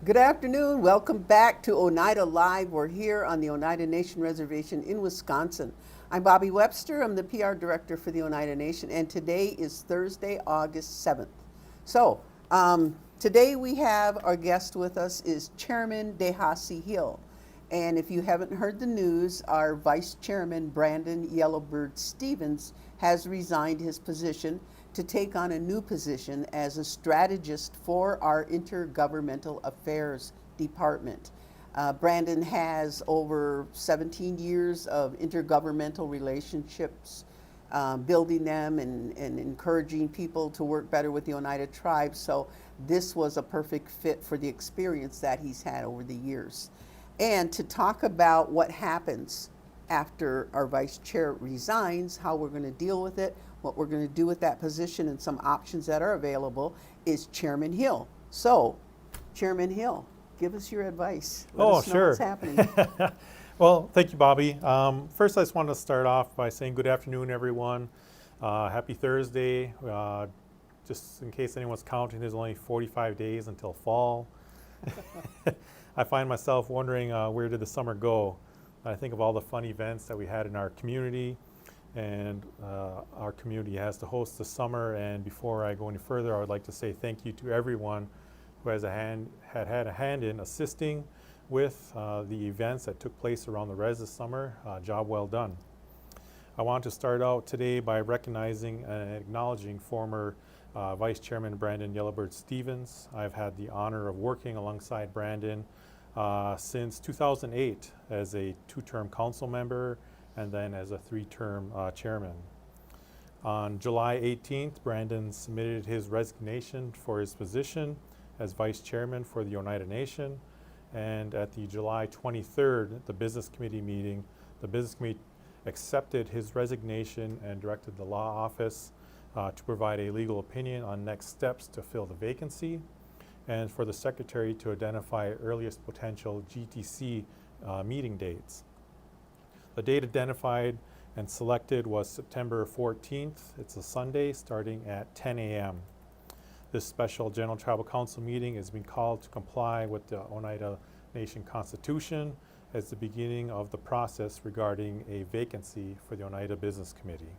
Good afternoon. Welcome back to Oneida Live. We're here on the Oneida Nation Reservation in Wisconsin. I'm Bobby Webster. I'm the PR director for the Oneida Nation, and today is Thursday, August 7th. So, today we have our guest with us is Chairman Tehassi Hill. And if you haven't heard the news, our Vice Chairman, Brandon Yellowbird Stevens, has resigned his position to take on a new position as a strategist for our Intergovernmental Affairs Department. Brandon has over 17 years of intergovernmental relationships, building them and encouraging people to work better with the Oneida tribe. So this was a perfect fit for the experience that he's had over the years. And to talk about what happens after our vice chair resigns, how we're going to deal with it, what we're going to do with that position, and some options that are available is Chairman Hill. So, Chairman Hill, give us your advice. Let us know what's happening. Well, thank you, Bobby. First, I just wanted to start off by saying good afternoon, everyone. Happy Thursday. Just in case anyone's counting, there's only 45 days until fall. I find myself wondering where did the summer go? I think of all the fun events that we had in our community, and our community has to host the summer. And before I go any further, I would like to say thank you to everyone who has had a hand in assisting with the events that took place around the res this summer. Job well done. I want to start out today by recognizing and acknowledging former Vice Chairman Brandon Yellowbird Stevens. I've had the honor of working alongside Brandon since 2008 as a two-term council member and then as a three-term chairman. On July 18th, Brandon submitted his resignation for his position as vice chairman for the Oneida Nation. And at the July 23rd, the business committee meeting, the business committee accepted his resignation and directed the law office to provide a legal opinion on next steps to fill the vacancy, and for the secretary to identify earliest potential GTC meeting dates. The date identified and selected was September 14th. It's a Sunday starting at 10 a.m. This special General Tribal Council meeting is being called to comply with the Oneida Nation Constitution as the beginning of the process regarding a vacancy for the Oneida Business Committee.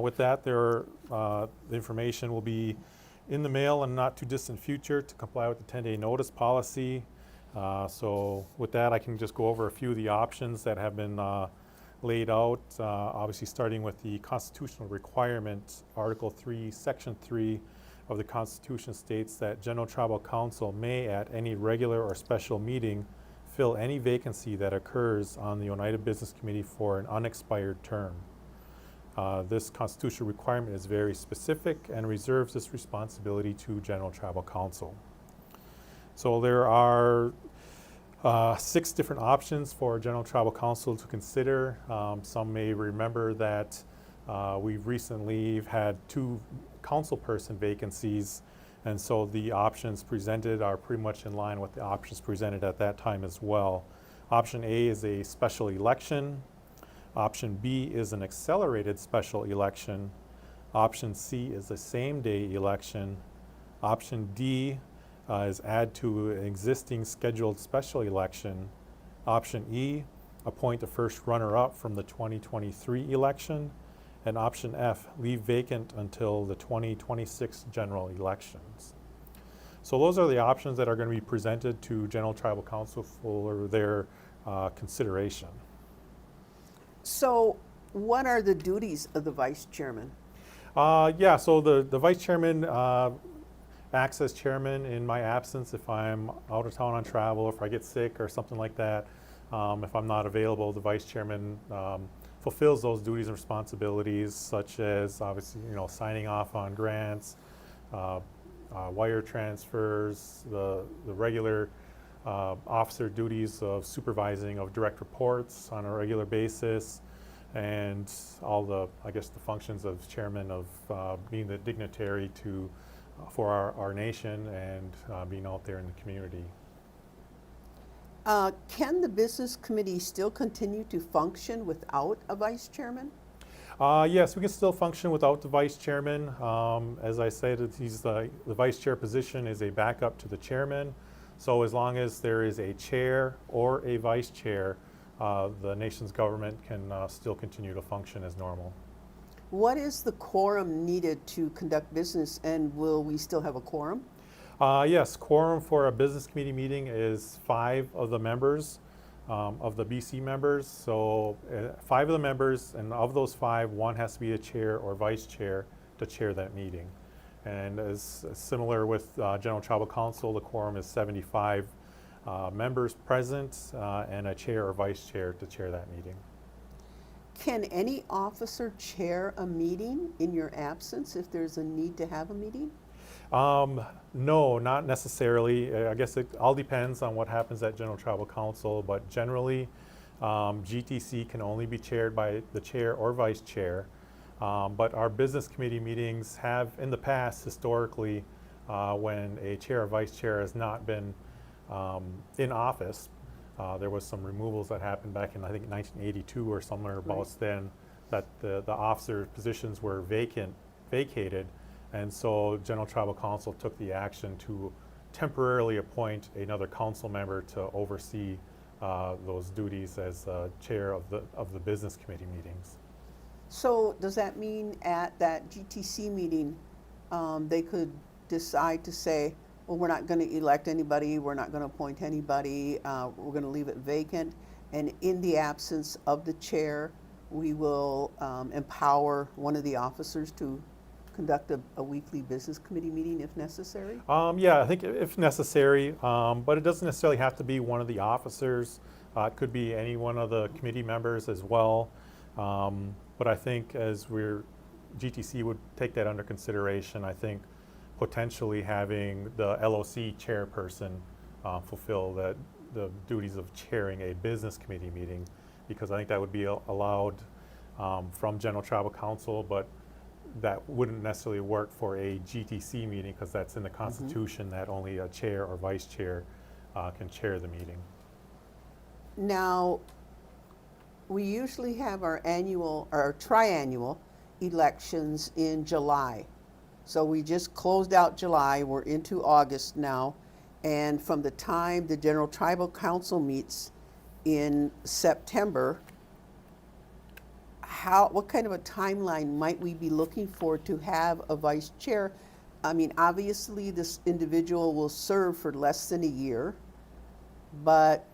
With that, the information will be in the mail in the not too distant future to comply with the 10-day notice policy. So with that, I can just go over a few of the options that have been laid out, obviously starting with the constitutional requirement. Article 3, Section 3 of the Constitution states that General Tribal Council may at any regular or special meeting fill any vacancy that occurs on the Oneida Business Committee for an unexpired term. This constitutional requirement is very specific and reserves this responsibility to General Tribal Council. So there are 6 different options for General Tribal Council to consider. Some may remember that we've recently had 2 council person vacancies, and so the options presented are pretty much in line with the options presented at that time as well. Option A is a special election. Option B is an accelerated special election. Option C is a same-day election. Option D is add to an existing scheduled special election. Option E, appoint a first runner-up from the 2023 election. And option F, leave vacant until the 2026 general elections. So those are the options that are going to be presented to General Tribal Council for their consideration. So, what are the duties of the vice chairman? So the vice chairman acts as chairman in my absence if I'm out of town on travel, if I get sick or something like that. If I'm not available, the vice chairman fulfills those duties and responsibilities, such as obviously, signing off on grants, wire transfers, the regular officer duties of supervising of direct reports on a regular basis, and all the functions of chairman of being the dignitary for our nation and being out there in the community. Can the business committee still continue to function without a vice chairman? Yes, we can still function without the vice chairman. As I said, he's the vice chair position is a backup to the chairman. So as long as there is a chair or a vice chair, the nation's government can still continue to function as normal. What is the quorum needed to conduct business, and will we still have a quorum? Yes, quorum for a business committee meeting is 5 of the members of the BC members. So 5 of the members, and of those 5, one has to be a chair or vice chair to chair that meeting. And as similar with General Tribal Council, the quorum is 75 members present and a chair or vice chair to chair that meeting. Can any officer chair a meeting in your absence if there's a need to have a meeting? No, not necessarily. I guess it all depends on what happens at General Tribal Council, but generally GTC can only be chaired by the chair or vice chair. But our business committee meetings have in the past historically when a chair or vice chair has not been in office. There was some removals that happened back in I think 1982 or somewhere about then that the officer positions were vacated. And so General Tribal Council took the action to temporarily appoint another council member to oversee those duties as chair of the business committee meetings. So does that mean at that GTC meeting, they could decide to say, well, we're not going to elect anybody, we're not going to appoint anybody, we're going to leave it vacant, and in the absence of the chair, we will empower one of the officers to conduct a weekly business committee meeting if necessary? Yeah, I think if necessary, but it doesn't necessarily have to be one of the officers. It could be any one of the committee members as well. But I think as GTC would take that under consideration, I think potentially having the LOC chairperson fulfill the duties of chairing a business committee meeting, because I think that would be allowed from General Tribal Council, but that wouldn't necessarily work for a GTC meeting because that's in the Constitution that only a chair or vice chair can chair the meeting. Now, we usually have our triannual elections in July. So we just closed out July, we're into August now, and from the time the General Tribal Council meets in September, what kind of a timeline might we be looking for to have a vice chair? I mean, obviously this individual will serve for less than a year, but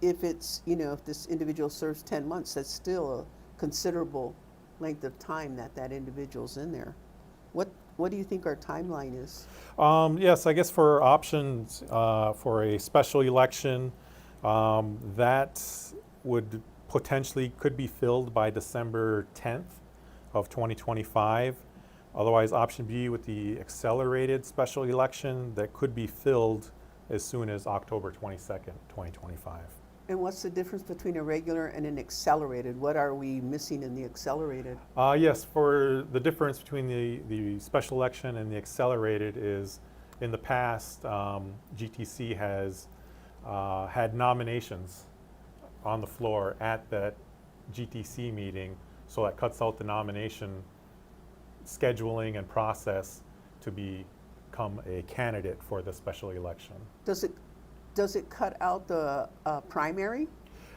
if it's, if this individual serves 10 months, that's still a considerable length of time that individual's in there. What do you think our timeline is? Yes, I guess for options for a special election, that would potentially could be filled by December 10th of 2025. Otherwise, option B with the accelerated special election that could be filled as soon as October 22nd, 2025. And what's the difference between a regular and an accelerated? What are we missing in the accelerated? Yes, for the difference between the special election and the accelerated is in the past, GTC has had nominations on the floor at that GTC meeting, so that cuts out the nomination scheduling and process to become a candidate for the special election. Does it cut out the primary?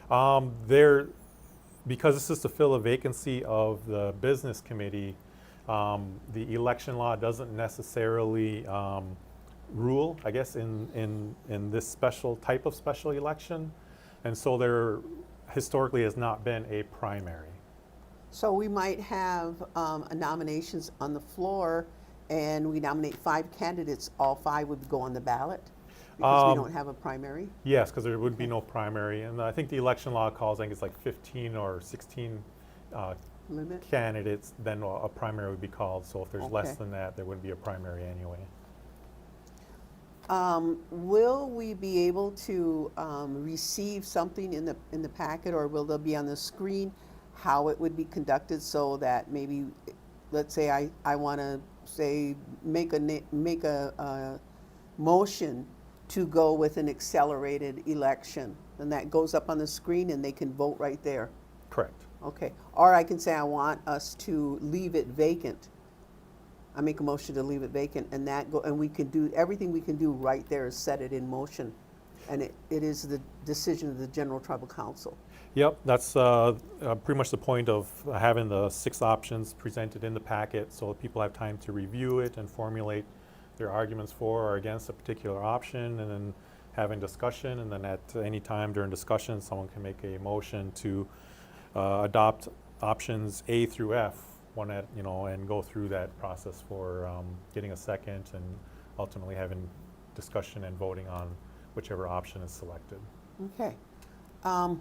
Because this is to fill a vacancy of the business committee, the election law doesn't necessarily rule, I guess, in this special type of special election. And so there historically has not been a primary. So we might have nominations on the floor, and we nominate 5 candidates. All 5 would go on the ballot because we don't have a primary? Yes, because there would be no primary. And I think the election law calls, I think it's like 15 or 16 Limit? candidates, then a primary would be called. So if there's less than that, there wouldn't be a primary anyway. Will we be able to receive something in the packet, or will they be on the screen how it would be conducted, so that maybe, let's say I want to say make a motion to go with an accelerated election, and that goes up on the screen and they can vote right there? Correct. Okay, or I can say I want us to leave it vacant. I make a motion to leave it vacant, and we can do, everything we can do right there is set it in motion. And it is the decision of the General Tribal Council. Yep, that's pretty much the point of having the 6 options presented in the packet so that people have time to review it and formulate their arguments for or against a particular option, and then having discussion, and then at any time during discussion someone can make a motion to adopt options A through F, and go through that process for getting a second and ultimately having discussion and voting on whichever option is selected. Okay.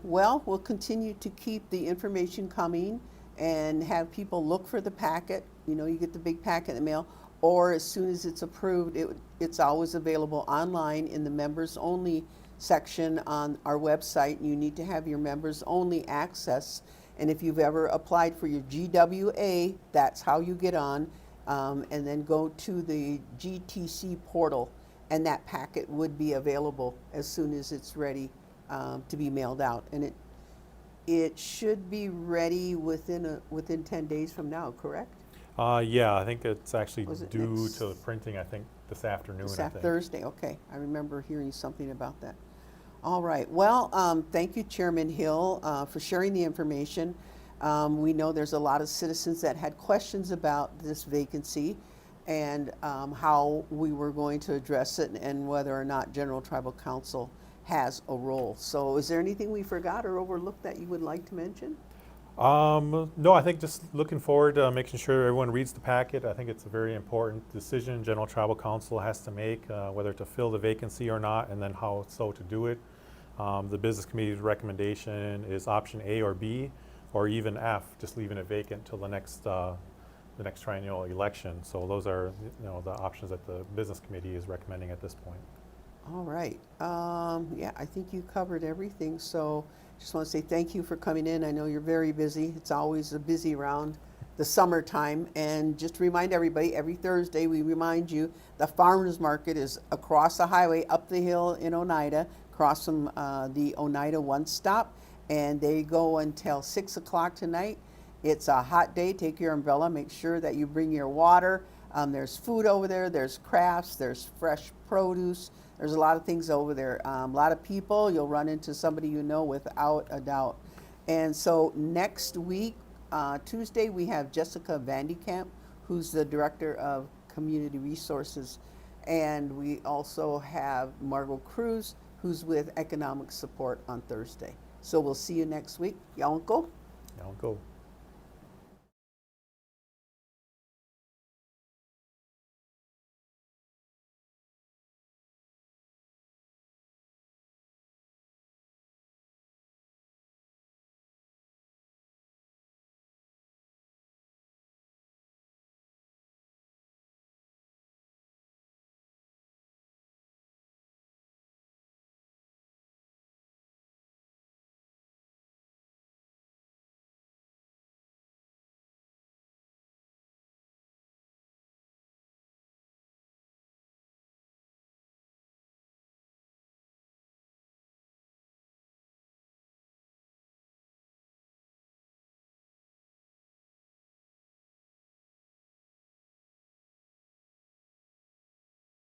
Well, we'll continue to keep the information coming and have people look for the packet. You know, you get the big packet in the mail, or as soon as it's approved, it's always available online in the members only section on our website. You need to have your members only access. And if you've ever applied for your GWA, that's how you get on. And then go to the GTC portal, and that packet would be available as soon as it's ready to be mailed out. And it should be ready within 10 days from now, correct? Yeah, I think it's actually Was it due next- to printing, I think, this afternoon. This I think. Thursday, okay. I remember hearing something about that. All right. Well, thank you, Chairman Hill, for sharing the information. We know there's a lot of citizens that had questions about this vacancy and how we were going to address it and whether or not General Tribal Council has a role. So is there anything we forgot or overlooked that you would like to mention? No, I think just looking forward to making sure everyone reads the packet. I think it's a very important decision General Tribal Council has to make, whether to fill the vacancy or not, and then how so to do it. The Business Committee's recommendation is option A or B, or even F, just leaving it vacant till the next triennial election. So those are the options that the Business Committee is recommending at this point. All right. Yeah, I think you covered everything. So just want to say thank you for coming in. I know you're very busy. It's always a busy around the summertime. And just to remind everybody, every Thursday we remind you the farmers market is across the highway, up the hill in Oneida, across from the Oneida One Stop. And they go until 6 o'clock tonight. It's a hot day. Take your umbrella. Make sure that you bring your water. There's food over there. There's crafts. There's fresh produce. There's a lot of things over there. A lot of people. You'll run into somebody you know without a doubt. And so next week, Tuesday, we have Jessica Vandekamp, who's the Director of Community Resources. And we also have Margot Cruz, who's with Economic Support on Thursday. So we'll see you next week. Y'all go. Y'all go.